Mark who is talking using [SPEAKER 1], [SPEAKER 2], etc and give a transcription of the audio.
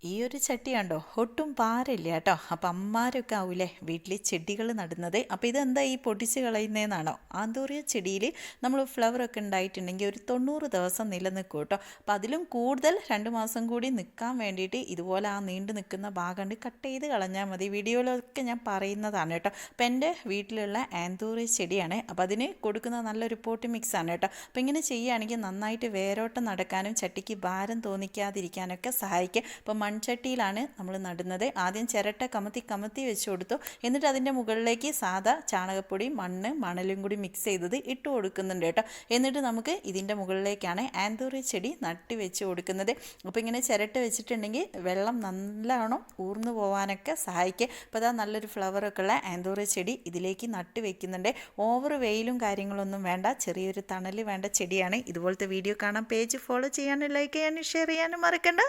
[SPEAKER 1] ഈ ഒരു ചട്ടി കണ്ടോ ഒട്ടും ഭാരമില്ല കേട്ടോ. അപ്പം അമ്മമാരൊക്കെ ആവൂലേ വീട്ടിൽ ചെടികൾ നടുന്നത്. അപ്പോൾ ഇതെന്താ ഈ പൊട്ടിച്ച് കളയുന്നതെന്നാണോ? ആന്തൂറിയ ചെടിയിൽ നമ്മൾ ഫ്ലവറൊക്കെ ഉണ്ടായിട്ടുണ്ടെങ്കിൽ ഒരു 90 ദിവസം നിലനിൽക്കും കേട്ടോ. അപ്പോൾ അതിലും കൂടുതൽ 2 മാസം കൂടി നിൽക്കാൻ വേണ്ടിയിട്ട് ഇതുപോലെ ആ നീണ്ടു നിൽക്കുന്ന ഭാഗം കട്ട് ചെയ്ത് കളഞ്ഞാൽ മതി. വീഡിയോയിലൊക്കെ ഞാൻ പറയുന്നതാണ് കേട്ടോ. അപ്പോൾ എൻ്റെ വീട്ടിലുള്ള ആന്തൂറിയ ചെടിയാണ്. അപ്പോൾ അതിന് കൊടുക്കുന്ന നല്ലൊരു പോട്ടി മിക്സാണ് കേട്ടോ. അപ്പോൾ ഇങ്ങനെ ചെയ്യുകയാണെങ്കിൽ നന്നായിട്ട് വേരോട്ടം നടക്കാനും ചട്ടിക്ക് ഭാരം തോന്നിക്കാതിരിക്കാനൊക്കെ സഹായിക്കും. അപ്പോൾ മൺചട്ടിയിലാണ് നമ്മൾ നടുന്നത്. ആദ്യം ചിരട്ട കമത്തി വെച്ച് കൊടുത്തു. എന്നിട്ട് അതിൻ്റെ മുകളിലേക്ക് സാധാ ചാണകപ്പൊടി മണലും കൂടി മിക്സ് ചെയ്തത് ഇട്ട് കൊടുക്കുന്നുണ്ട് കേട്ടോ. എന്നിട്ട് നമുക്ക് ഇതിൻ്റെ മുകളിലേക്കാണ് ആന്തൂറി ചെടി നട്ട് വെച്ച് കൊടുക്കുന്നത്. അപ്പോൾ ഇങ്ങനെ ചിരട്ട വെച്ചിട്ടുണ്ടെങ്കിൽ വെള്ളം നല്ലോണം ഊർന്നു പോകാനൊക്കെ സഹായിക്കും. അപ്പോൾ അതാ നല്ലൊരു ഫ്ലവറൊക്കെ ഉള്ള ആന്തൂറി ചെടി ഇതിലേക്ക് നട്ട് വെക്കുന്നുണ്ട്. ഓവർ വെയിലും കാര്യങ്ങളൊന്നും വേണ്ട, ചെറിയൊരു തണൽ വേണ്ട ചെടിയാണ്. ഇതുപോലത്തെ വീഡിയോ കാണാൻ പേജ് ഫോളോ ചെയ്യാനും ലൈക്ക് ചെയ്യാനും ഷെയർ ചെയ്യാനും മറക്കണ്ട.